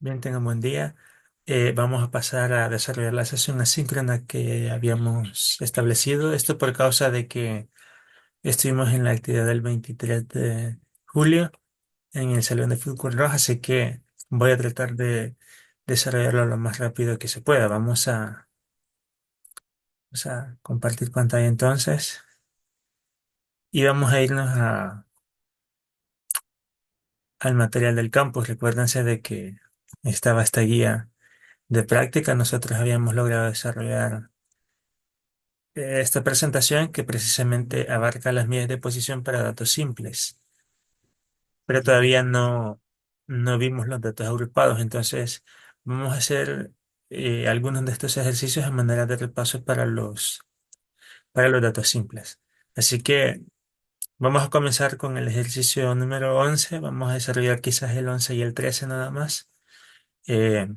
Bien, tengan buen día. Vamos a pasar a desarrollar la sesión asíncrona que habíamos establecido. Esto por causa de que estuvimos en la actividad del 23 de julio en el Salón de Fútbol Roja, así que voy a tratar de desarrollarlo lo más rápido que se pueda. Vamos a compartir pantalla entonces y vamos a irnos al material del campus. Recuérdense de que estaba esta guía de práctica. Nosotros habíamos logrado desarrollar esta presentación que precisamente abarca las medidas de posición para datos simples, pero todavía no vimos los datos agrupados. Entonces, vamos a hacer algunos de estos ejercicios a manera de repaso para los datos simples. Así que vamos a comenzar con el ejercicio número 11. Vamos a desarrollar quizás el 11 y el 13 nada más. Eh,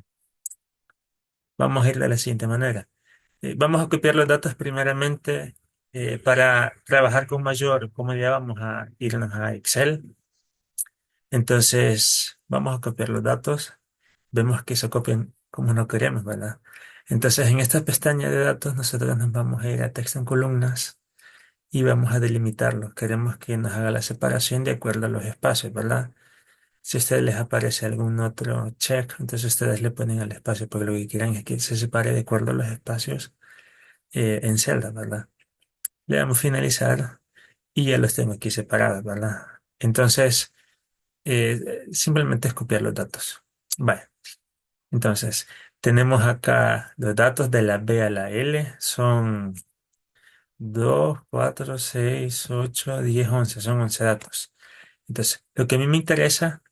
Vamos a ir de la siguiente manera. Vamos a copiar los datos primeramente para trabajar con mayor comodidad. Vamos a irnos a Excel. Entonces, vamos a copiar los datos. Vemos que se copian como no queremos, ¿verdad? Entonces, en esta pestaña de datos, nosotros nos vamos a ir a texto en columnas y vamos a delimitarlo. Queremos que nos haga la separación de acuerdo a los espacios, ¿verdad? Si a ustedes les aparece algún otro check, entonces ustedes le ponen al espacio, porque lo que quieran es que se separe de acuerdo a los espacios en celda, ¿verdad? Le damos finalizar y ya los tengo aquí separados, ¿verdad? Entonces, simplemente es copiar los datos. Vale, entonces, tenemos acá los datos de la B a la L, son 2 4 6 8 10 11 son 11 datos. Entonces, lo que a mí me interesa,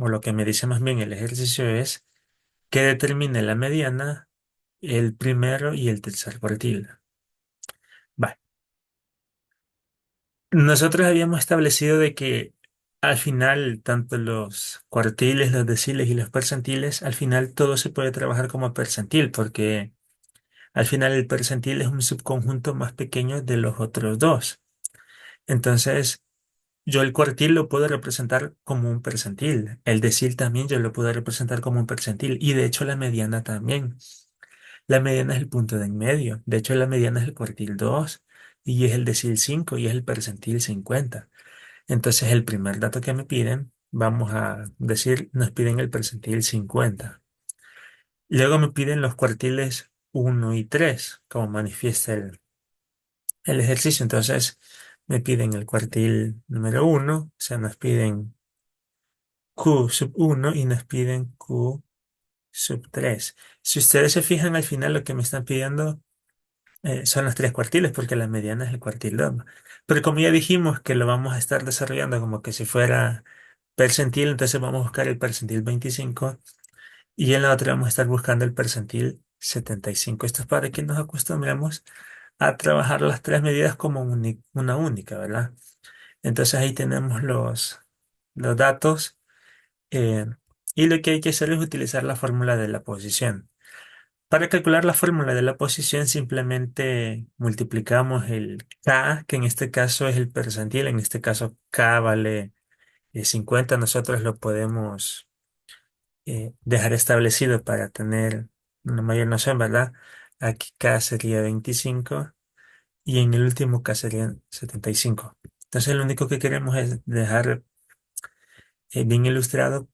o lo que me dice más bien el ejercicio es que determine la mediana, el primero y el tercer cuartil. Vale. Nosotros habíamos establecido de que al final, tanto los cuartiles, los deciles y los percentiles, al final todo se puede trabajar como percentil, porque al final el percentil es un subconjunto más pequeño de los otros dos. Entonces, yo el cuartil lo puedo representar como un percentil. El decil también yo lo puedo representar como un percentil. Y de hecho la mediana también. La mediana es el punto de en medio. De hecho la mediana es el cuartil 2 y es el decil 5 y es el percentil 50. Entonces, el primer dato que me piden, vamos a decir, nos piden el percentil 50. Luego me piden los cuartiles 1 y 3, como manifiesta el ejercicio. Entonces, me piden el cuartil número 1, o sea, nos piden Q sub 1 y nos piden Q sub 3. Si ustedes se fijan al final, lo que me están pidiendo son los tres cuartiles, porque la mediana es el cuartil 2. Pero como ya dijimos que lo vamos a estar desarrollando como que si fuera percentil, entonces vamos a buscar el percentil 25 y en la otra vamos a estar buscando el percentil 75. Esto es para que nos acostumbremos a trabajar las tres medidas como una única, ¿verdad? Entonces ahí tenemos los datos eh, y lo que hay que hacer es utilizar la fórmula de la posición. Para calcular la fórmula de la posición simplemente multiplicamos el K, que en este caso es el percentil, en este caso K vale 50, nosotros lo podemos dejar establecido para tener una mayor noción, ¿verdad? Aquí K sería 25 y en el último K sería 75. Entonces lo único que queremos es dejar bien ilustrado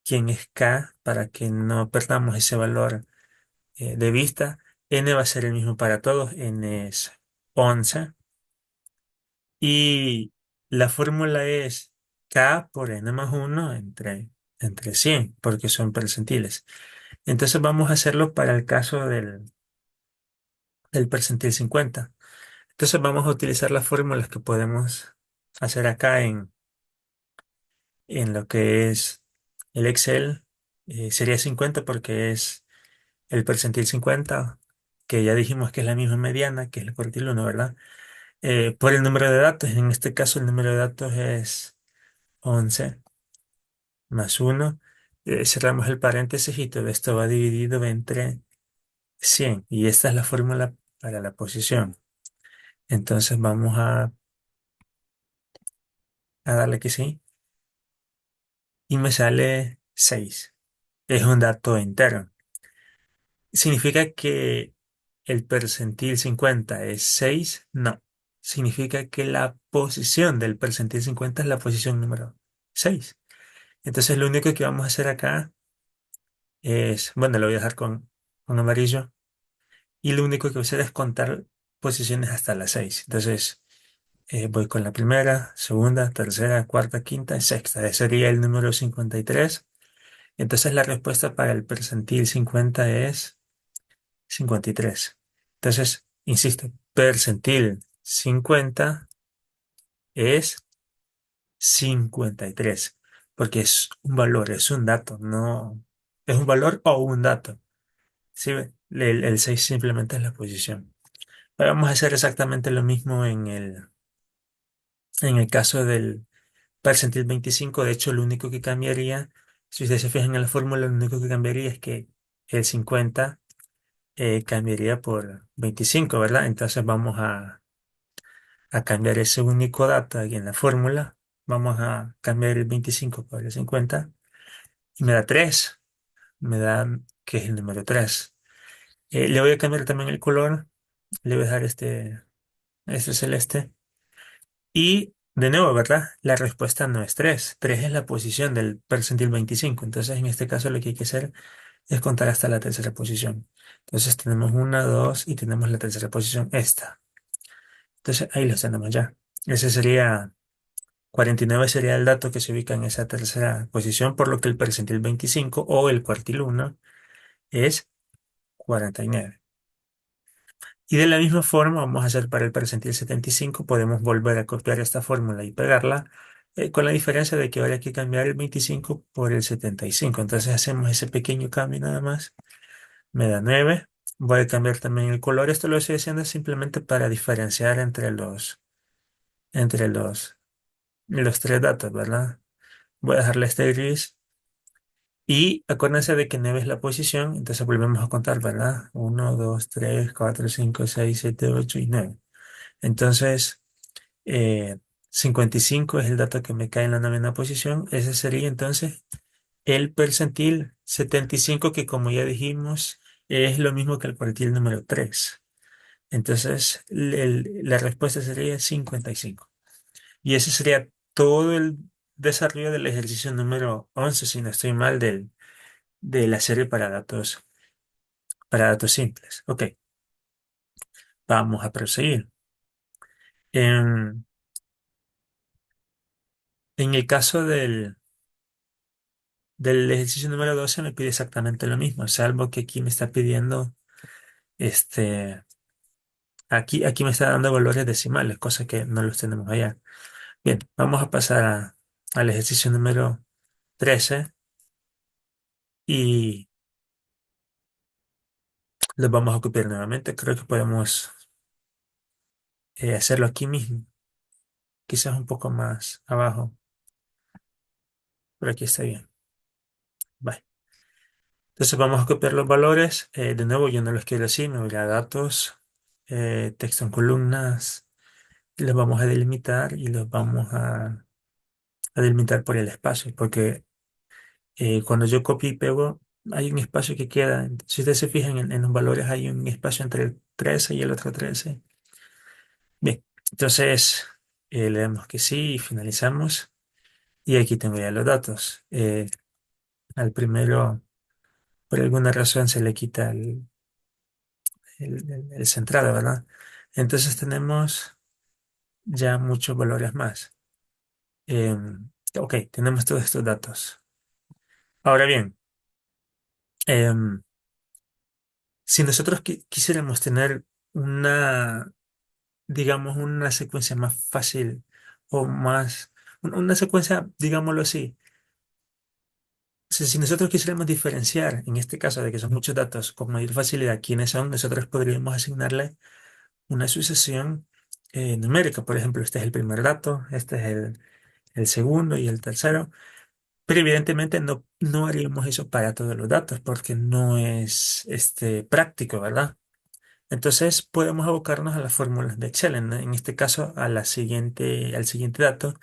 quién es K para que no perdamos ese valor de vista. N va a ser el mismo para todos, N es 11 y la fórmula es K por N más 1 entre 100 porque son percentiles. Entonces vamos a hacerlo para el caso del percentil 50. Entonces vamos a utilizar las fórmulas que podemos hacer acá en lo que es el Excel. Sería 50 porque es el percentil 50, que ya dijimos que es la misma mediana, que es el cuartil 1, ¿verdad? Por el número de datos, en este caso el número de datos es 11 más 1. Cerramos el paréntesis y todo esto va dividido entre 100 y esta es la fórmula para la posición. Entonces vamos a darle que sí y me sale 6. es un dato entero. ¿Significa que el percentil 50 es 6? No. Significa que la posición del percentil 50 es la posición número 6. Entonces lo único que vamos a hacer acá es, bueno, lo voy a dejar con amarillo. Y lo único que voy a hacer es contar posiciones hasta las 6. Entonces voy con la primera, segunda, tercera, cuarta, quinta y sexta. Ese sería el número 53. Entonces la respuesta para el percentil 50 es 53. Entonces, insisto, percentil 50 es 53, porque es un valor, es un dato, no es un valor o un dato. ¿Sí ve? El 6 simplemente es la posición. Ahora vamos a hacer exactamente lo mismo en el caso del percentil 25. De hecho, lo único que cambiaría, si ustedes se fijan en la fórmula, lo único que cambiaría es que el 50 cambiaría por 25, ¿verdad? Entonces vamos a cambiar ese único dato aquí en la fórmula. Vamos a cambiar el 25 por el 50 y me da 3. Me da que es el número 3. Le voy a cambiar también el color. Le voy a dejar este celeste. Y de nuevo, ¿verdad? La respuesta no es 3. 3 es la posición del percentil 25. Entonces, en este caso, lo que hay que hacer es contar hasta la tercera posición. Entonces, tenemos una, dos y tenemos la tercera posición, esta. Entonces, ahí los tenemos ya. Ese sería 49, sería el dato que se ubica en esa tercera posición, por lo que el percentil 25 o el cuartil uno es 49. Y de la misma forma vamos a hacer para el percentil 75. Podemos volver a copiar esta fórmula y pegarla, con la diferencia de que ahora hay que cambiar el 25 por el 75. Entonces hacemos ese pequeño cambio nada más. Me da 9. Voy a cambiar también el color. Esto lo estoy haciendo simplemente para diferenciar entre los tres datos, ¿verdad? Voy a dejarle este gris. Y acuérdense de que 9 es la posición, entonces volvemos a contar, ¿verdad? Uno, 2, 3, 4, 5, 6, 7, 8 y 9. Entonces, eh, 55 es el dato que me cae en la novena posición. Ese sería entonces el percentil 75, que como ya dijimos, es lo mismo que el cuartil número 3. Entonces, la respuesta sería 55. Y ese sería todo el desarrollo del ejercicio número 11, si no estoy mal, de la serie para datos simples. Ok, vamos a proseguir. En, en el caso del ejercicio número 12 me pide exactamente lo mismo, salvo que aquí me está pidiendo, este, aquí me está dando valores decimales, cosa que no los tenemos allá. Bien, vamos a pasar al ejercicio número 13 y los vamos a copiar nuevamente. Creo que podemos hacerlo aquí mismo, quizás un poco más abajo, pero aquí está bien. Bye. Entonces vamos a copiar los valores. De nuevo, yo no los quiero así, me voy a datos, texto en columnas, y los vamos a delimitar y los vamos a delimitar por el espacio, porque cuando yo copio y pego, hay un espacio que queda. Si ustedes se fijan en los valores, hay un espacio entre el 13 y el otro 13. Bien, entonces le damos que sí y finalizamos. Y aquí tengo ya los datos. Al primero, por alguna razón, se le quita el centrado, ¿verdad? Entonces tenemos ya muchos valores más. Ok, tenemos todos estos datos. Ahora bien, em, si nosotros quisiéramos tener una, digamos, una secuencia más fácil o más, una secuencia, digámoslo así, si nosotros quisiéramos diferenciar, en este caso de que son muchos datos con mayor facilidad, quiénes son, nosotros podríamos asignarle una sucesión numérica. Por ejemplo, este es el primer dato, este es el segundo y el tercero. Pero evidentemente no haríamos eso para todos los datos porque no es práctico, ¿verdad? Entonces podemos abocarnos a las fórmulas de Excel. En este caso, al siguiente dato,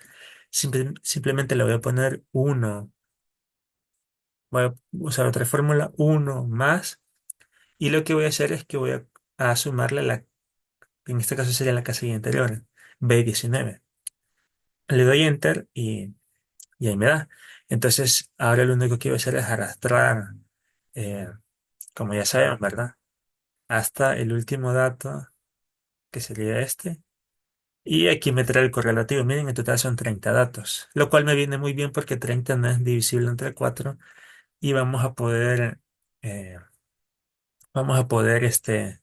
simplemente le voy a poner uno. voy a usar otra fórmula, uno más, y lo que voy a hacer es que voy a sumarle en este caso sería la casilla anterior, B19. Le doy Enter y ahí me da. Entonces, ahora lo único que voy a hacer es arrastrar, eh, como ya sabemos, ¿verdad? Hasta el último dato, que sería este. Y aquí meter el correlativo. Miren, en total son 30 datos, lo cual me viene muy bien porque 30 no es divisible entre 4 y eh, vamos a poder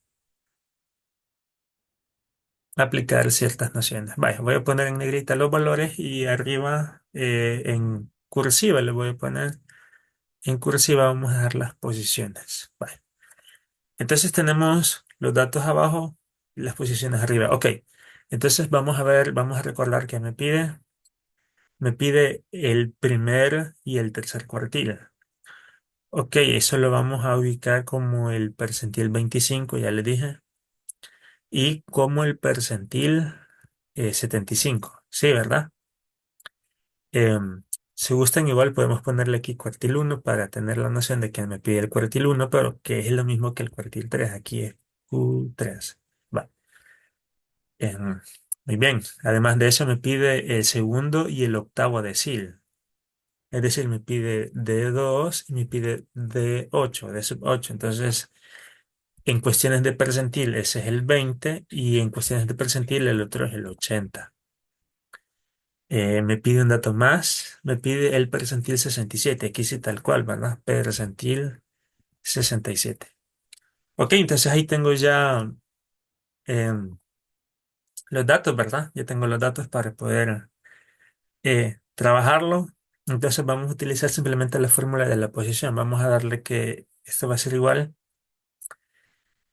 aplicar ciertas nociones. Vaya, voy a poner en negrita los valores y arriba en cursiva le voy a poner. En cursiva vamos a dar las posiciones. Vaya. Entonces tenemos los datos abajo y las posiciones arriba. Ok. Entonces vamos a ver, vamos a recordar que me pide el primer y el tercer cuartil. Ok, eso lo vamos a ubicar como el percentil 25, ya le dije, y como el percentil 75. Sí, ¿verdad? Em, si gustan, igual podemos ponerle aquí cuartil uno para tener la noción de que me pide el cuartil uno, pero que es lo mismo que el cuartil 3. Aquí es Q3. Va. Em, Muy bien. Además de eso, me pide el segundo y el octavo decil. Es decir, me pide D2 y me pide D8, D sub 8. Entonces, en cuestiones de percentil, ese es el 20 y en cuestiones de percentil, el otro es el 80. Me pide un dato más, me pide el percentil 67. Aquí sí tal cual, ¿verdad? Percentil 67. Ok, entonces ahí tengo ya em, los datos, ¿verdad? Ya tengo los datos para poder trabajarlo. Entonces vamos a utilizar simplemente la fórmula de la posición. Vamos a darle que esto va a ser igual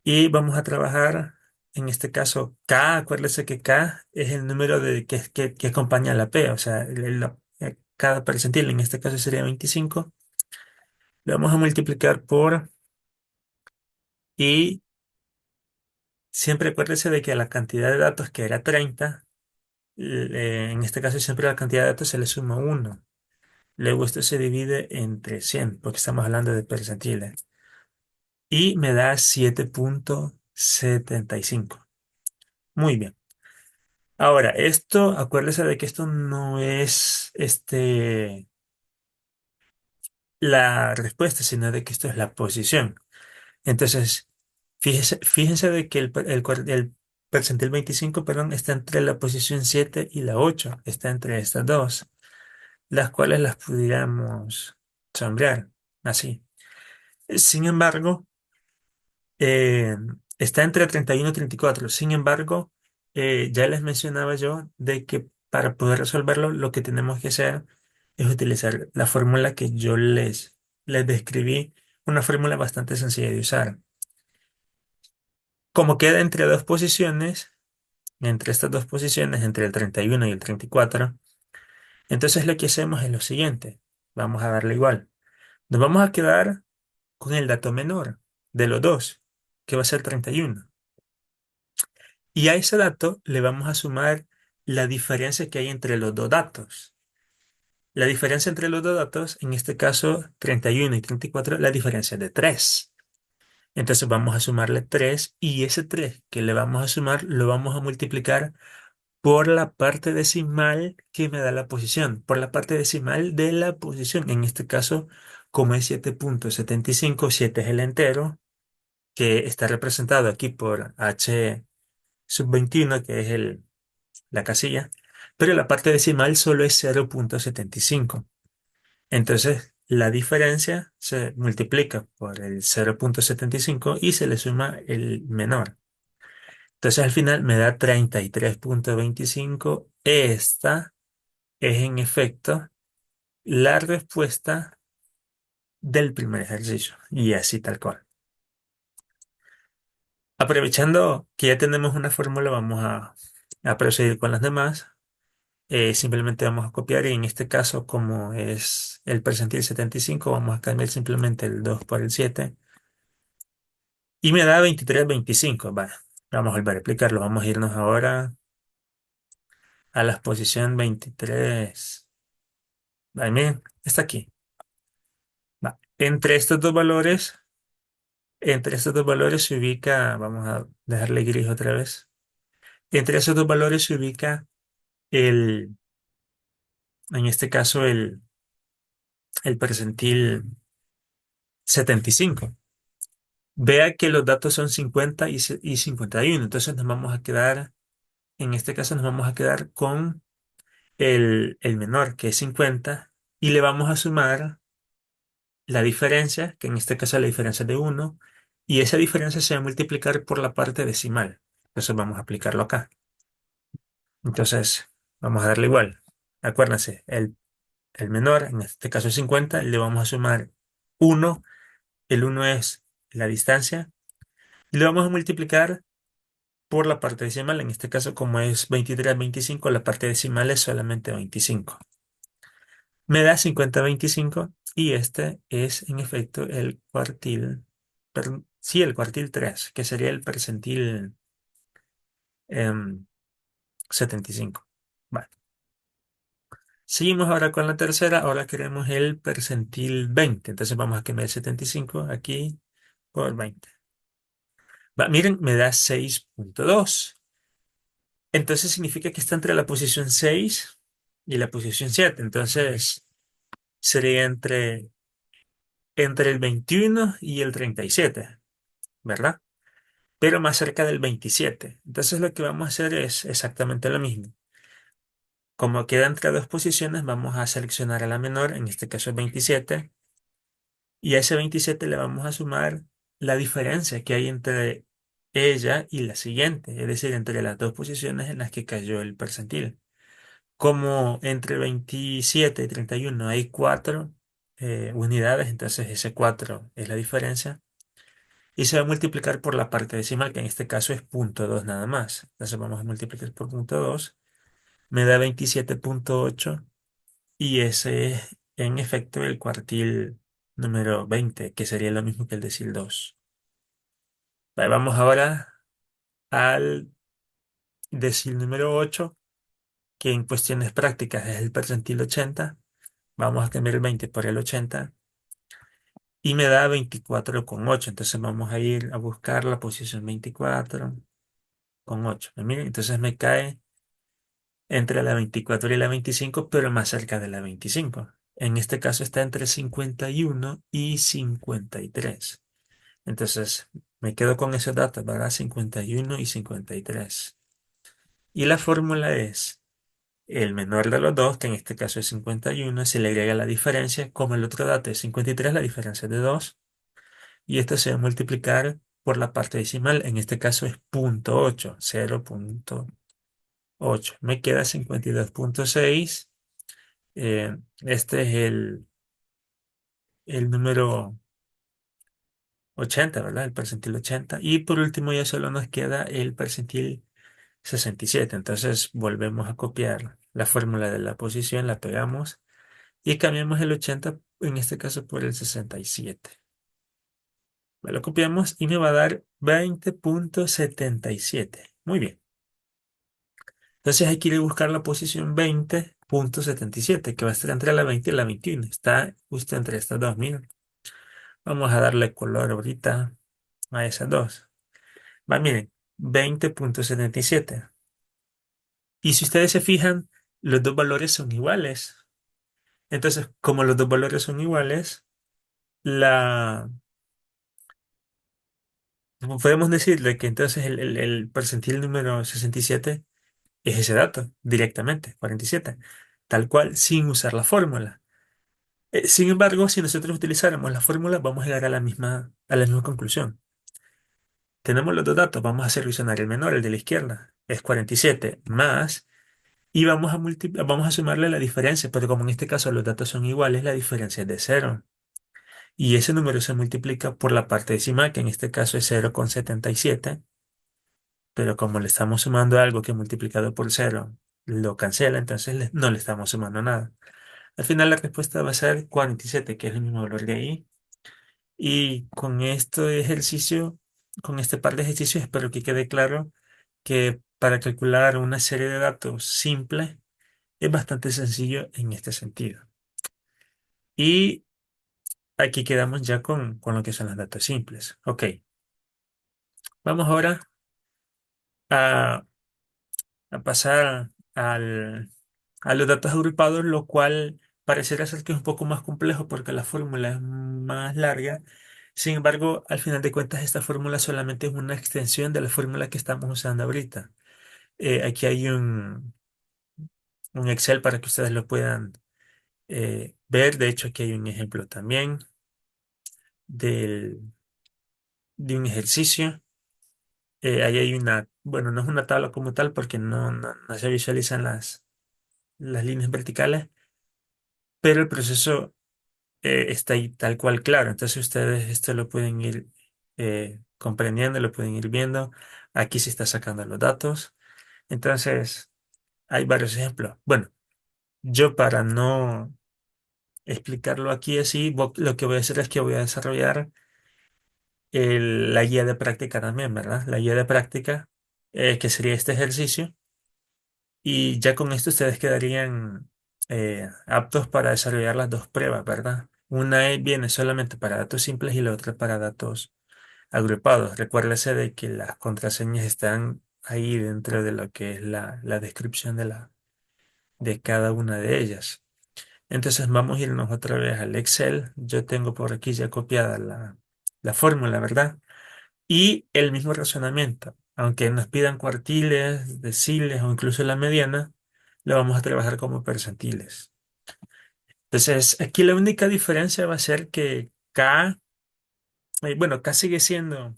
y vamos a trabajar, en este caso, K. Acuérdese que K es el número que acompaña a la P, o sea, cada percentil, en este caso sería 25. Lo vamos a multiplicar por, y siempre acuérdese de que a la cantidad de datos que era 30, en este caso siempre a la cantidad de datos se le suma 1. Luego esto se divide entre 100 porque estamos hablando de percentiles. Y me da 7,75. Muy bien. Ahora, esto, acuérdese de que esto no es la respuesta, sino de que esto es la posición. Entonces, fíjense de que el percentil 25, perdón, está entre la posición 7 y la 8. Está entre estas dos, las cuales las pudiéramos sombrear así. Sin embargo, eh, está entre 31 y 34. Sin embargo, ya les mencionaba yo de que para poder resolverlo, lo que tenemos que hacer es utilizar la fórmula que yo les describí, una fórmula bastante sencilla de usar. Como queda entre dos posiciones, entre estas dos posiciones, entre el 31 y el 34, entonces lo que hacemos es lo siguiente. Vamos a darle igual. Nos vamos a quedar con el dato menor de los dos, que va a ser 31. Y a ese dato le vamos a sumar la diferencia que hay entre los dos datos. La diferencia entre los dos datos, en este caso 31 y 34, la diferencia es de 3. Entonces vamos a sumarle 3 y ese 3 que le vamos a sumar lo vamos a multiplicar por la parte decimal que me da la posición, por la parte decimal de la posición. En este caso, como es 7,75, 7 es el entero, que está representado aquí por H sub 21, que es la casilla, pero la parte decimal solo es 0,75. Entonces, la diferencia se multiplica por el 0,75 y se le suma el menor. Entonces, al final me da 33,25. Esta es en efecto la respuesta del primer ejercicio y así tal cual. Aprovechando que ya tenemos una fórmula, vamos a proceder con las demás. Simplemente vamos a copiar y en este caso, como es el percentil 75, vamos a cambiar simplemente el 2 por el 7 y me da 23,25. Vale, vamos a volver a explicarlo. Vamos a irnos ahora a la posición 23. Vale, miren, está aquí. Va. Entre estos dos valores, entre estos dos valores se ubica, vamos a dejarle gris otra vez. Entre esos dos valores se ubica el, en este caso, el percentil 75. Vea que los datos son 50 y 51. Entonces nos vamos a quedar, en este caso nos vamos a quedar con el menor, que es 50, y le vamos a sumar la diferencia, que en este caso es la diferencia de 1, y esa diferencia se va a multiplicar por la parte decimal. Entonces vamos a aplicarlo acá. Entonces vamos a darle igual. Acuérdense, el menor, en este caso es 50, le vamos a sumar 1. El 1 es la distancia, y le vamos a multiplicar por la parte decimal. En este caso, como es 23/25, la parte decimal es solamente 25. Me da 50/25 y este es en efecto el cuartil, sí, el cuartil 3, que sería el percentil 75. Vale. Seguimos ahora con la tercera, ahora queremos el percentil 20, entonces vamos a cambiar el 75 aquí por 20. Miren, me da 6,2. Entonces significa que está entre la posición 6 y la posición 7. Entonces sería entre el 21 y el 37, ¿verdad? Pero más cerca del 27. Entonces lo que vamos a hacer es exactamente lo mismo. Como queda entre dos posiciones, vamos a seleccionar a la menor, en este caso el 27, y a ese 27 le vamos a sumar la diferencia que hay entre ella y la siguiente, es decir, entre las dos posiciones en las que cayó el percentil. Como entre 27 y 31 hay 4 unidades, entonces ese 4 es la diferencia. Y se va a multiplicar por la parte decimal, que en este caso es 0,2 nada más. Entonces vamos a multiplicar por 0,2. Me da 27,8 y ese es en efecto el cuartil número 20, que sería lo mismo que el decil 2. Vale, vamos ahora al decil número 8, que en cuestiones prácticas es el percentil 80. Vamos a cambiar el 20 por el 80 y me da 24,8. Entonces vamos a ir a buscar la posición 24,8. Miren, entonces me cae entre la 24 y la 25, pero más cerca de la 25. En este caso está entre 51 y 53. Entonces me quedo con esos datos, ¿verdad? 51 y 53. Y la fórmula es el menor de los dos, que en este caso es 51, se le agrega la diferencia, como el otro dato es 53, la diferencia es de 2. Y esto se va a multiplicar por la parte decimal, en este caso es 0,8, 0,8. Me queda 52,6. Este es el número 80, ¿verdad? El percentil 80. Y por último ya solo nos queda el percentil 67. Entonces volvemos a copiar la fórmula de la posición, la pegamos y cambiamos el 80, en este caso por el 67. Lo copiamos y me va a dar 20,77. Muy bien. Entonces hay que ir a buscar la posición 20,77, que va a estar entre la 20 y la 21. Está justo entre estas dos. Miren. Vamos a darle color ahorita a esas dos. Miren, 20,77. Y si ustedes se fijan, los dos valores son iguales. Entonces, como los dos valores son iguales, la... podemos decirle que entonces el percentil número 67 es ese dato, directamente, 47, tal cual, sin usar la fórmula. Sin embargo, si nosotros utilizáramos la fórmula, vamos a llegar a la misma conclusión. Tenemos los dos datos, vamos a solucionar el menor, el de la izquierda, es 47 más, y vamos a sumarle la diferencia, pero como en este caso los datos son iguales, la diferencia es de 0. Y ese número se multiplica por la parte decimal, que en este caso es 0,77, pero como le estamos sumando algo que multiplicado por 0 lo cancela, entonces no le estamos sumando nada. Al final la respuesta va a ser 47, que es el mismo valor de ahí. Y con este ejercicio, con este par de ejercicios, espero que quede claro que para calcular una serie de datos simple es bastante sencillo en este sentido. Y aquí quedamos ya con lo que son los datos simples. Ok, vamos ahora a, a pasar a los datos agrupados, lo cual pareciera ser que es un poco más complejo porque la fórmula es más larga. Sin embargo, al final de cuentas, esta fórmula solamente es una extensión de la fórmula que estamos usando ahorita. Aquí hay un Excel para que ustedes lo puedan ver. De hecho, aquí hay un ejemplo también del- de un ejercicio. Ahí hay una, bueno, no es una tabla como tal porque no se visualizan las líneas verticales, pero el proceso está ahí tal cual claro. Entonces ustedes esto lo pueden ir comprendiendo, lo pueden ir viendo. Aquí se está sacando los datos. Entonces hay varios ejemplos. Bueno, yo para no explicarlo aquí así, lo que voy a hacer es que voy a desarrollar la guía de práctica también, ¿verdad? La guía de práctica, que sería este ejercicio. Y ya con esto ustedes quedarían aptos para desarrollar las dos pruebas, ¿verdad? Una viene solamente para datos simples y la otra para datos agrupados. Recuérdese de que las contraseñas están ahí dentro de lo que es la descripción de cada una de ellas. Entonces vamos a irnos otra vez al Excel. Yo tengo por aquí ya copiada la fórmula, ¿verdad? Y el mismo razonamiento. Aunque nos pidan cuartiles, deciles o incluso la mediana, lo vamos a trabajar como percentiles. Entonces, aquí la única diferencia va a ser que K, bueno, K sigue siendo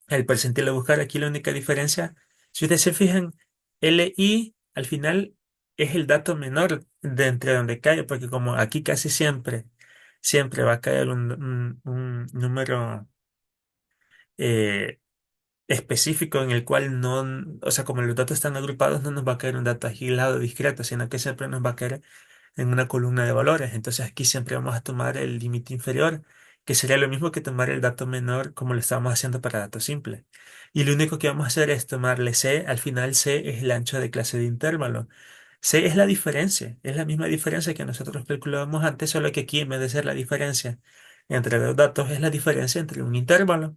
el percentil a buscar. Aquí la única diferencia, si ustedes se fijan, LI al final es el dato menor de entre donde cae, porque como aquí casi siempre va a caer un número eh, específico en el cual no, o sea, como los datos están agrupados, no nos va a caer un dato aislado discreto, sino que siempre nos va a caer en una columna de valores. Entonces aquí siempre vamos a tomar el límite inferior, que sería lo mismo que tomar el dato menor como lo estábamos haciendo para datos simples. Y lo único que vamos a hacer es tomarle C, al final C es el ancho de clase de intervalo. C es la diferencia, es la misma diferencia que nosotros calculábamos antes, solo que aquí en vez de ser la diferencia entre dos datos, es la diferencia entre un intervalo.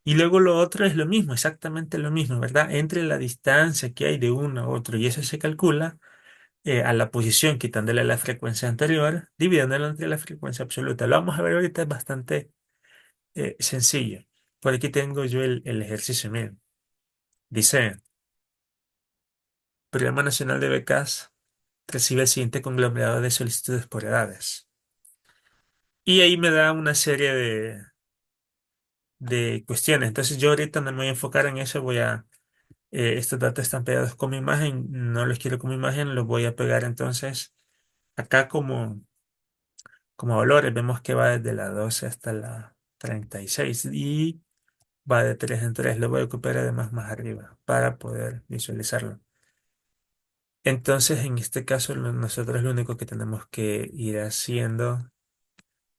Y luego lo otro es lo mismo, exactamente lo mismo, ¿verdad? Entre la distancia que hay de uno a otro, y eso se calcula a la posición, quitándole la frecuencia anterior, dividiéndolo entre la frecuencia absoluta. Lo vamos a ver ahorita, es bastante sencillo. Por aquí tengo yo el ejercicio, miren. Dice, Programa Nacional de Becas recibe el siguiente conglomerado de solicitudes por edades. Y ahí me da una serie de cuestiones. Entonces yo ahorita no me voy a enfocar en eso, estos datos están pegados como imagen, no los quiero como imagen, los voy a pegar entonces acá como valores. Vemos que va desde la 12 hasta la 36 y va de 3 en 3. Lo voy a copiar además más arriba para poder visualizarlo. Entonces, en este caso, nosotros lo único que tenemos que ir haciendo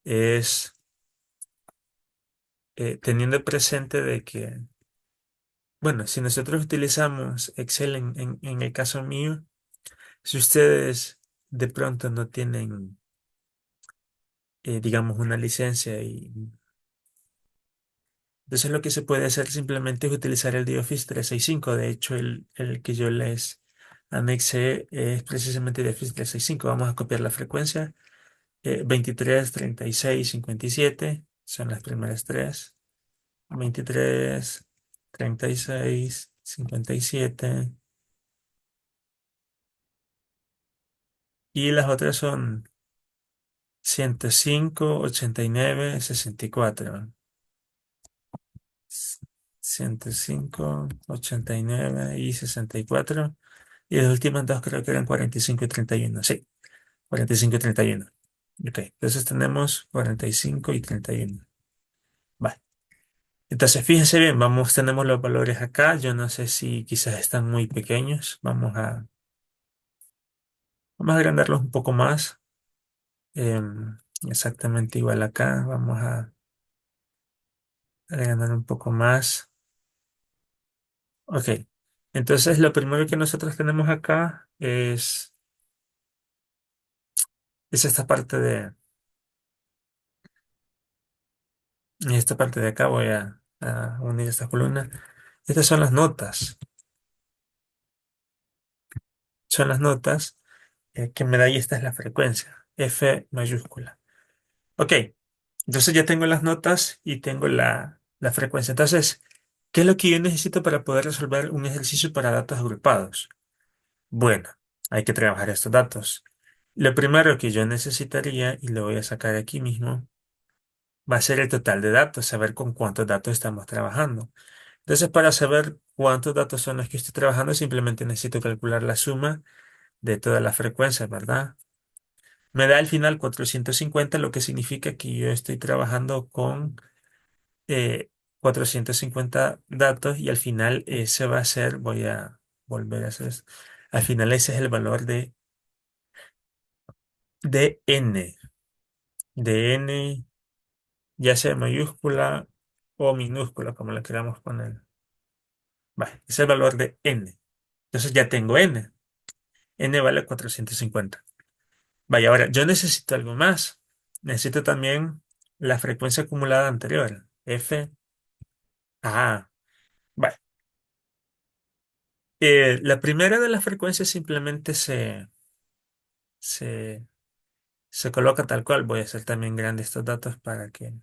es teniendo presente de que, bueno, si nosotros utilizamos Excel en el caso mío, si ustedes de pronto no tienen, digamos, una licencia y entonces lo que se puede hacer simplemente es utilizar el de Office 365. De hecho, el que yo les anexé es precisamente de Office 365. Vamos a copiar la frecuencia. 23, 36, 57 son las primeras tres. 23, 36, 57. Y las otras son 105, 89, 64. 105, 89 y 64. Y las últimas dos creo que eran 45 y 31. Sí, 45 y 31. Ok, entonces tenemos 45 y 31. Vale. Entonces fíjense bien, tenemos los valores acá. Yo no sé si quizás están muy pequeños. Vamos a agrandarlos un poco más. Exactamente igual acá. Vamos a agrandar un poco más. Ok. Entonces lo primero que nosotros tenemos acá es esta parte En esta parte de acá voy a unir esta columna. Estas son las notas. Son las notas que me da ahí. Esta es la frecuencia. F mayúscula. Ok. Entonces ya tengo las notas y tengo la frecuencia. Entonces, ¿qué es lo que yo necesito para poder resolver un ejercicio para datos agrupados? Bueno, hay que trabajar estos datos. Lo primero que yo necesitaría, y lo voy a sacar aquí mismo, va a ser el total de datos, saber con cuántos datos estamos trabajando. Entonces, para saber cuántos datos son los que estoy trabajando, simplemente necesito calcular la suma de todas las frecuencias, ¿verdad? Me da al final 450, lo que significa que yo estoy trabajando con 450 datos y al final ese va a ser, voy a volver a hacer esto, al final ese es el valor de n, de n, ya sea mayúscula o minúscula, como le queramos poner. Vale, ese es el valor de n. Entonces ya tengo n. N vale 450. Vaya, ahora yo necesito algo más. Necesito también la frecuencia acumulada anterior. F. Ah, vale. La primera de las frecuencias simplemente se, se coloca tal cual. Voy a hacer también grandes estos datos para que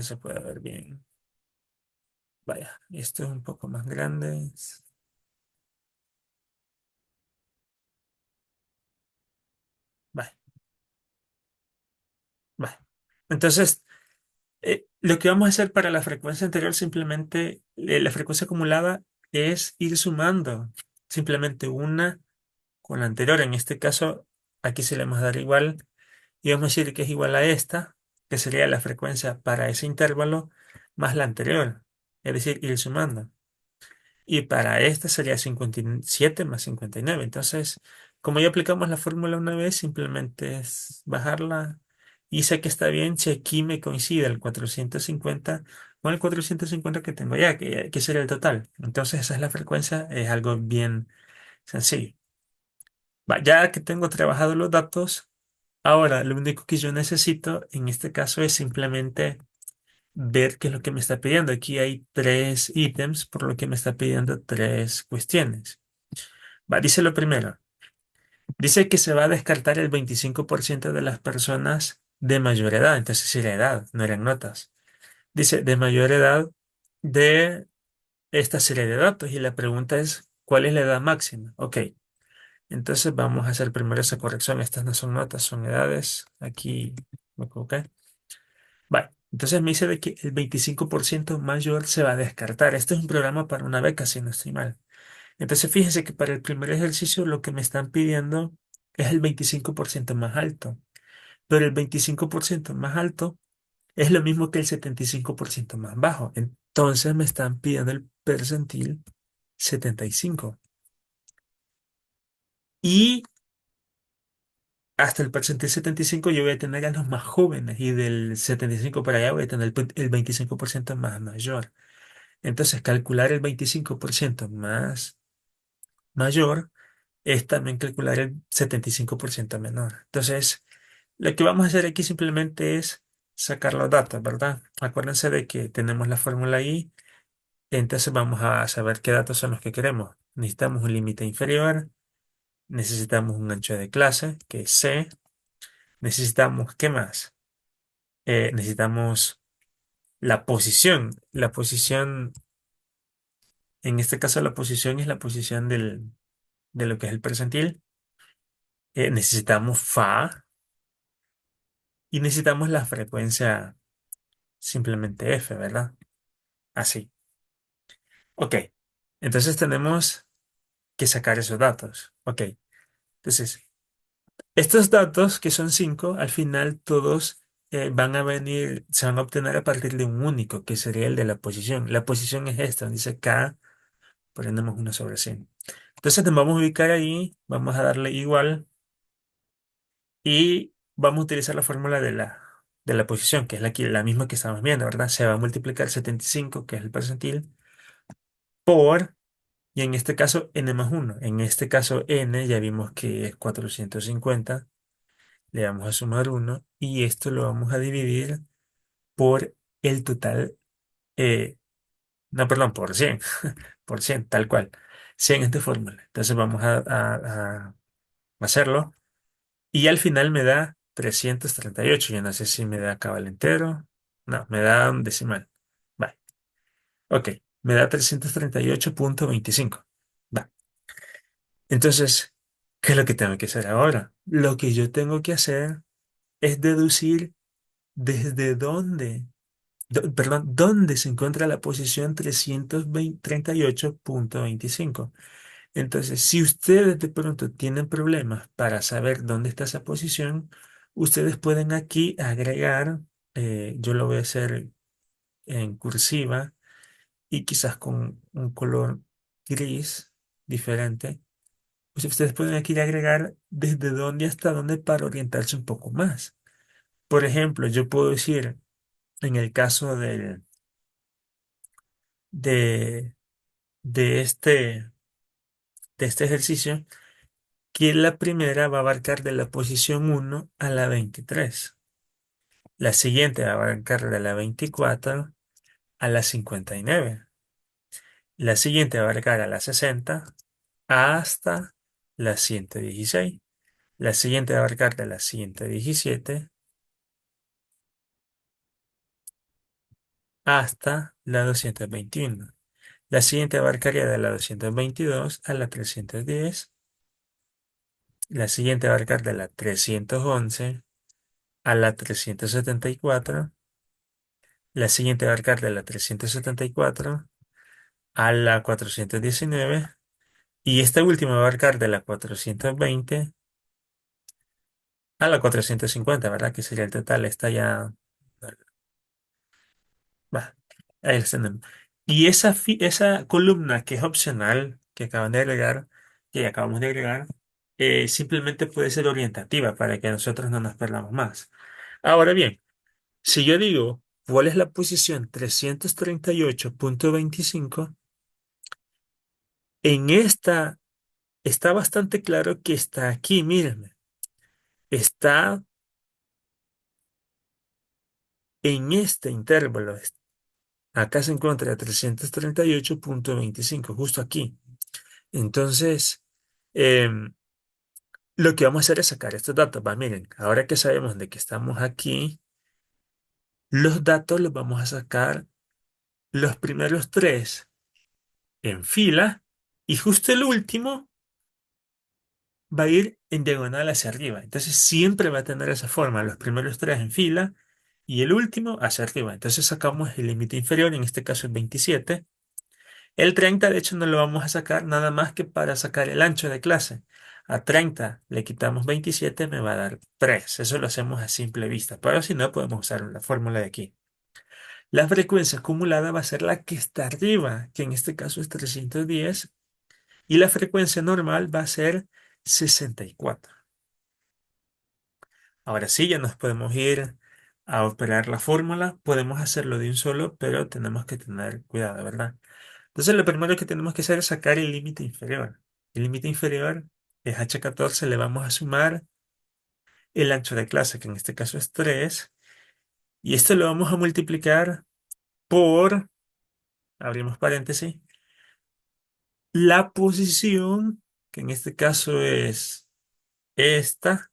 se pueda ver bien. Vaya, esto es un poco más grande. Vale, vale. Entonces, lo que vamos a hacer para la frecuencia anterior, simplemente la frecuencia acumulada es ir sumando simplemente una con la anterior. En este caso, aquí se le vamos a dar igual y vamos a decir que es igual a esta, que sería la frecuencia para ese intervalo más la anterior, es decir, ir sumando. Y para esta sería 57 más 59. Entonces, como ya aplicamos la fórmula una vez, simplemente es bajarla y sé que está bien si aquí me coincide el 450 con el 450 que tengo ya, que sería el total. Entonces, esa es la frecuencia, es algo bien sencillo. Ya que tengo trabajado los datos, ahora lo único que yo necesito en este caso es simplemente ver qué es lo que me está pidiendo. Aquí hay tres ítems, por lo que me está pidiendo tres cuestiones. Dice lo primero. Dice que se va a descartar el 25% de las personas de mayor edad. Entonces, sí, la edad, no eran notas. Dice de mayor edad de esta serie de datos. Y la pregunta es, ¿cuál es la edad máxima? Ok, entonces vamos a hacer primero esa corrección. Estas no son notas, son edades. Aquí me equivoqué. Vale, entonces me dice de que el 25% mayor se va a descartar. Este es un programa para una beca, si no estoy mal. Entonces fíjense que para el primer ejercicio lo que me están pidiendo es el 25% más alto. Pero el 25% más alto es lo mismo que el 75% más bajo. Entonces me están pidiendo el percentil 75. Y hasta el percentil 75 yo voy a tener a los más jóvenes y del 75 para allá voy a tener el 25% más mayor. Entonces, calcular el 25% más mayor es también calcular el 75% menor. Entonces, lo que vamos a hacer aquí simplemente es sacar los datos, ¿verdad? Acuérdense de que tenemos la fórmula ahí, entonces vamos a saber qué datos son los que queremos. Necesitamos un límite inferior, necesitamos un ancho de clase, que es C, necesitamos, ¿qué más? Necesitamos la posición. La posición, en este caso la posición es la posición de lo que es el percentil. Necesitamos fa y necesitamos la frecuencia simplemente f, ¿verdad? Así. Ok. Entonces tenemos que sacar esos datos. Ok. Entonces, estos datos, que son 5, al final todos van a venir, se van a obtener a partir de un único, que sería el de la posición. La posición es esta, donde dice K, ponemos 1/100. Entonces nos vamos a ubicar ahí, vamos a darle igual y vamos a utilizar la fórmula de la posición, que es la misma que estamos viendo, ¿verdad? Se va a multiplicar 75, que es el percentil, por, y en este caso n más 1. En este caso n ya vimos que es 450. le vamos a sumar uno y esto lo vamos a dividir por el total, eh, no, perdón, por 100 por 100 tal cual. 100 es de fórmula. Entonces vamos a hacerlo y al final me da 338. Yo no sé si me da cabal entero. No, me da un decimal. Vale. Ok, me da 338,25. Va. Entonces, ¿qué es lo que tengo que hacer ahora? Lo que yo tengo que hacer es deducir desde dónde, perdón, dónde se encuentra la posición 338,25. Entonces, si ustedes de pronto tienen problemas para saber dónde está esa posición, ustedes pueden aquí agregar, yo lo voy a hacer en cursiva y quizás con un color gris diferente. Pues ustedes pueden aquí agregar desde dónde hasta dónde para orientarse un poco más. Por ejemplo, yo puedo decir, en el caso de, de este, de este ejercicio, que la primera va a abarcar de la posición 1 a la 23. La siguiente va a abarcar de la 24 a la 59. La siguiente va a abarcar a la 60 hasta la 116. La siguiente va a abarcar de la 117 hasta la 221. La siguiente abarcaría de la 222 a la 310. La siguiente abarcar de la 311 a la 374. La siguiente abarcar de la 374 a la 419. Y esta última abarcar de la 420 a la 450, ¿verdad? Que sería el total. Esta ya... Va, ahí la tenemos. Y esa columna que es opcional, que acaban de agregar, que acabamos de agregar, simplemente puede ser orientativa para que nosotros no nos perdamos más. Ahora bien, si yo digo cuál es la posición 338,25, en esta está bastante claro que está aquí, mírenme, está en este intervalo. Acá se encuentra 338,25, justo aquí. Entonces, em, lo que vamos a hacer es sacar estos datos. Va, miren, ahora que sabemos de que estamos aquí, los datos los vamos a sacar los primeros tres en fila y justo el último va a ir en diagonal hacia arriba. Entonces siempre va a tener esa forma, los primeros tres en fila y el último hacia arriba. Entonces sacamos el límite inferior, en este caso es 27. El 30 de hecho, no lo vamos a sacar nada más que para sacar el ancho de clase. A 30 le quitamos 27, me va a dar 3. Eso lo hacemos a simple vista, pero si no, podemos usar la fórmula de aquí. La frecuencia acumulada va a ser la que está arriba, que en este caso es 310, y la frecuencia normal va a ser 64. Ahora sí, ya nos podemos ir a operar la fórmula. Podemos hacerlo de un solo, pero tenemos que tener cuidado, ¿verdad? Entonces, lo primero que tenemos que hacer es sacar el límite inferior. El límite inferior es h14, le vamos a sumar el ancho de clase, que en este caso es 3, y esto lo vamos a multiplicar por, abrimos paréntesis, la posición, que en este caso es esta,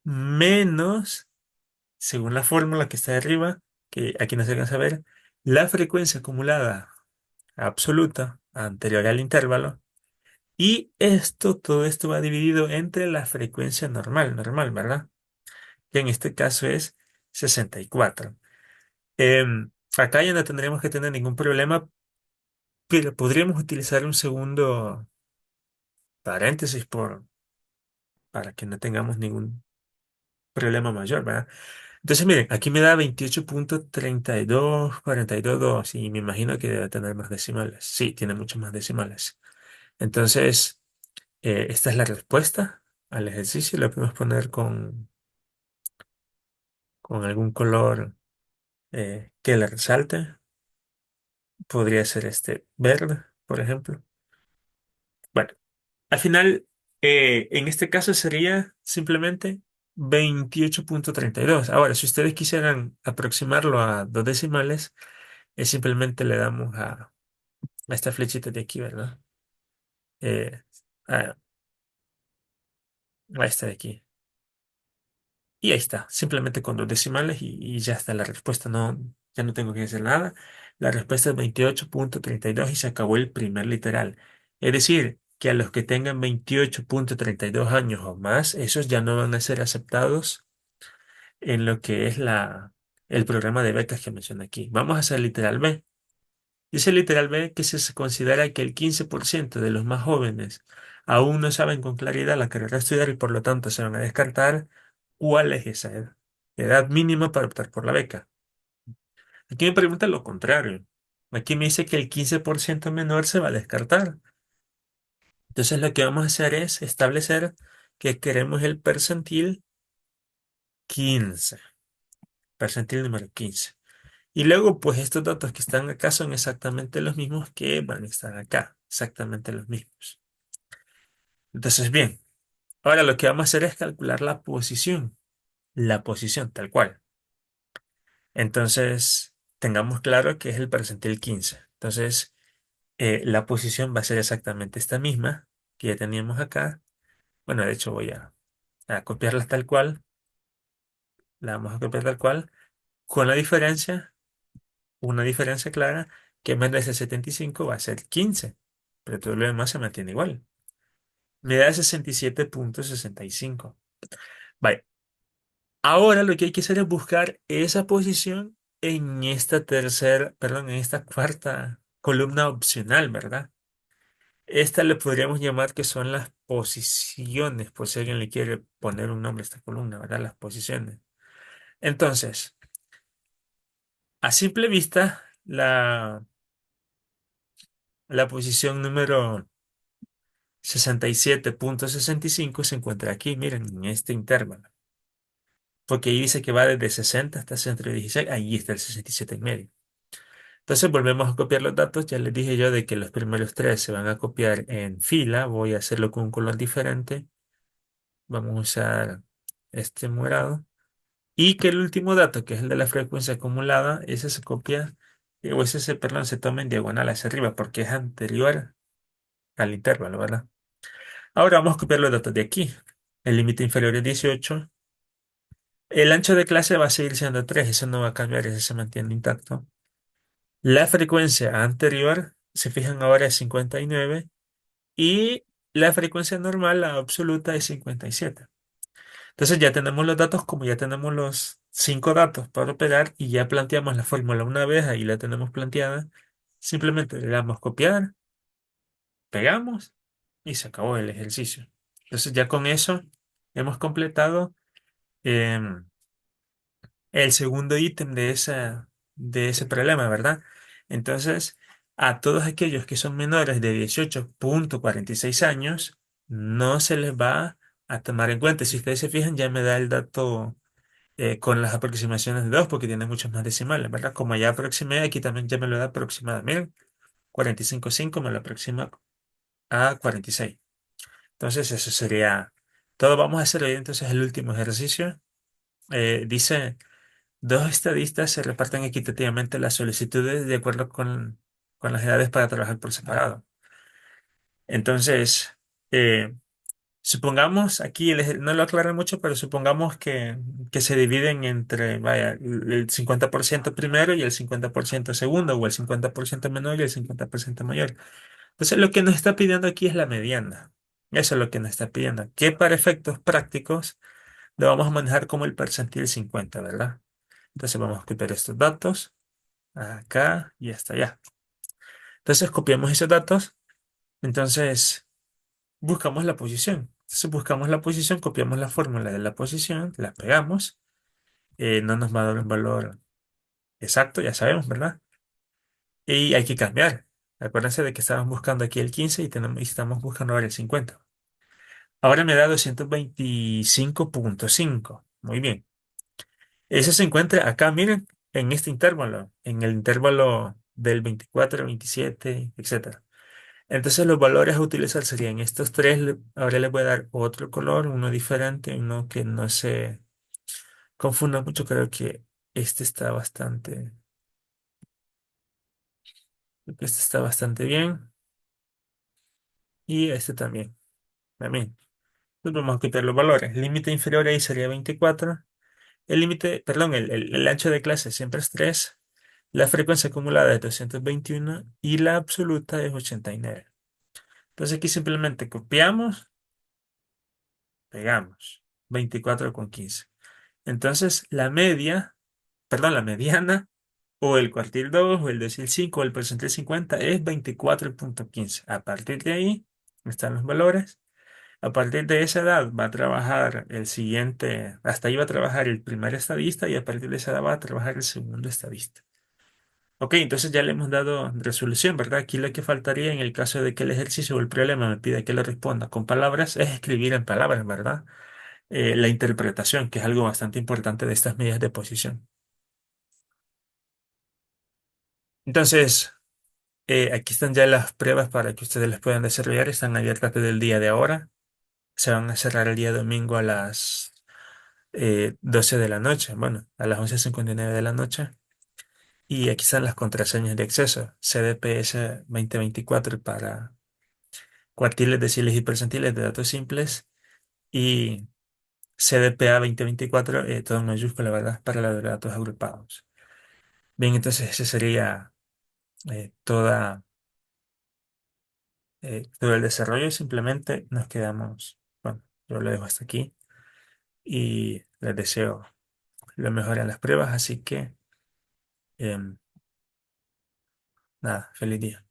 menos, según la fórmula que está de arriba, que aquí no se alcanza a ver, la frecuencia acumulada absoluta anterior al intervalo. Y todo esto va dividido entre la frecuencia normal, ¿verdad? Que en este caso es 64. Acá ya no tendremos que tener ningún problema, pero podríamos utilizar un segundo paréntesis para que no tengamos ningún problema mayor, ¿verdad? Entonces, miren, aquí me da 28,3242 y me imagino que debe tener más decimales. Sí, tiene muchos más decimales. Entonces, esta es la respuesta al ejercicio. Lo podemos poner con algún color que le resalte. Podría ser este verde, por ejemplo. Bueno, al final, en este caso sería simplemente 28,32. Ahora, si ustedes quisieran aproximarlo a dos decimales, es simplemente le damos a esta flechita de aquí, ¿verdad? Eh, a, a esta de aquí. Y ahí está, simplemente con dos decimales y ya está la respuesta. No, ya no tengo que hacer nada. La respuesta es 28,32 y se acabó el primer literal. Es decir, que a los que tengan 28,32 años o más, esos ya no van a ser aceptados en lo que es el programa de becas que mencioné aquí. Vamos a hacer literal B. Dice literal B que se considera que el 15% de los más jóvenes aún no saben con claridad la carrera a estudiar y por lo tanto se van a descartar cuál es esa edad mínima para optar por la beca. Aquí me pregunta lo contrario. Aquí me dice que el 15% menor se va a descartar. Entonces lo que vamos a hacer es establecer que queremos el percentil 15, percentil número 15. Y luego, pues estos datos que están acá son exactamente los mismos que van a estar acá, exactamente los mismos. Entonces, bien, ahora lo que vamos a hacer es calcular la posición tal cual. Entonces, tengamos claro que es el percentil 15. Entonces, la posición va a ser exactamente esta misma que ya teníamos acá. Bueno, de hecho voy a copiarla tal cual, la vamos a copiar tal cual, con la diferencia, una diferencia clara, que en vez de ser 75 va a ser 15, pero todo lo demás se mantiene igual. Me da 67,65. Vale. Ahora lo que hay que hacer es buscar esa posición en esta perdón, en esta cuarta columna opcional, ¿verdad? Esta le podríamos llamar que son las posiciones, por si alguien le quiere poner un nombre a esta columna, ¿verdad? Las posiciones. Entonces, a simple vista, la posición número 67,65 se encuentra aquí, miren, en este intervalo. Porque ahí dice que va desde 60 hasta 116, ahí está el 67 en medio. Entonces volvemos a copiar los datos, ya les dije yo de que los primeros tres se van a copiar en fila, voy a hacerlo con un color diferente, vamos a usar este morado, y que el último dato, que es el de la frecuencia acumulada, ese se copia, o ese perdón, se toma en diagonal hacia arriba, porque es anterior al intervalo, ¿verdad? Ahora vamos a copiar los datos de aquí. El límite inferior es 18. El ancho de clase va a seguir siendo 3, eso no va a cambiar, ese se mantiene intacto. La frecuencia anterior, se fijan ahora es 59 y la frecuencia normal, la absoluta, es 57. Entonces ya tenemos los datos, como ya tenemos los 5 datos para operar y ya planteamos la fórmula una vez, ahí la tenemos planteada. Simplemente le damos copiar, pegamos y se acabó el ejercicio. Entonces ya con eso hemos completado em, el segundo ítem de ese problema, ¿verdad? Entonces, a todos aquellos que son menores de 18,46 años, no se les va a tomar en cuenta. Si ustedes se fijan, ya me da el dato con las aproximaciones de 2 porque tiene muchos más decimales, ¿verdad? Como ya aproximé, aquí también ya me lo da aproximada. Miren, 45,5 me lo aproxima a 46. Entonces, eso sería todo. Vamos a hacer hoy entonces el último ejercicio. Dice... Dos estadistas se reparten equitativamente las solicitudes de acuerdo con las edades para trabajar por separado. Entonces, eh, supongamos, aquí no lo aclara mucho, pero supongamos que se dividen entre, vaya, el 50% primero y el 50% segundo, o el 50% menor y el 50% mayor. Entonces, lo que nos está pidiendo aquí es la mediana. Eso es lo que nos está pidiendo. Que para efectos prácticos lo vamos a manejar como el percentil 50, ¿verdad? Entonces vamos a copiar estos datos acá y hasta allá. Entonces copiamos esos datos. Entonces buscamos la posición. Entonces buscamos la posición, copiamos la fórmula de la posición, la pegamos. No nos va a dar un valor exacto, ya sabemos, ¿verdad? Y hay que cambiar. Acuérdense de que estábamos buscando aquí el 15 y estamos buscando ahora el 50. Ahora me da 225,5. Muy bien. Ese se encuentra acá, miren, en este intervalo, en el intervalo del 24, 27, etcétera. Entonces los valores a utilizar serían estos tres. Ahora les voy a dar otro color, uno diferente, uno que no se confunda mucho. Creo que este está bastante, creo que este está bastante bien. Y este también. También. Entonces vamos a quitar los valores. El límite inferior ahí sería 24. El límite, perdón, el ancho de clase siempre es 3. La frecuencia acumulada es 221 y la absoluta es 89. Entonces aquí simplemente copiamos, pegamos 24,15. Entonces la media, perdón, la mediana o el cuartil 2 o el decil 5 o el percentil 50 es 24,15. A partir de ahí están los valores. A partir de esa edad va a trabajar el siguiente, hasta ahí va a trabajar el primer estadista y a partir de esa edad va a trabajar el segundo estadista. Ok, entonces ya le hemos dado resolución, ¿verdad? Aquí lo que faltaría en el caso de que el ejercicio o el problema me pida que le responda con palabras es escribir en palabras, ¿verdad? La interpretación, que es algo bastante importante de estas medidas de posición. Entonces, aquí están ya las pruebas para que ustedes las puedan desarrollar. Están abiertas desde el día de ahora. Se van a cerrar el día domingo a las 12 de la noche, bueno, a las 11:59 de la noche. Y aquí están las contraseñas de acceso. CDPS 2024 para cuartiles, deciles y percentiles de datos simples. Y CDPA 2024, todo en mayúscula, ¿verdad? Para los datos agrupados. Bien, entonces ese sería toda, todo el desarrollo. Simplemente nos quedamos, bueno, yo lo dejo hasta aquí y les deseo lo mejor en las pruebas. Así que, nada, feliz día.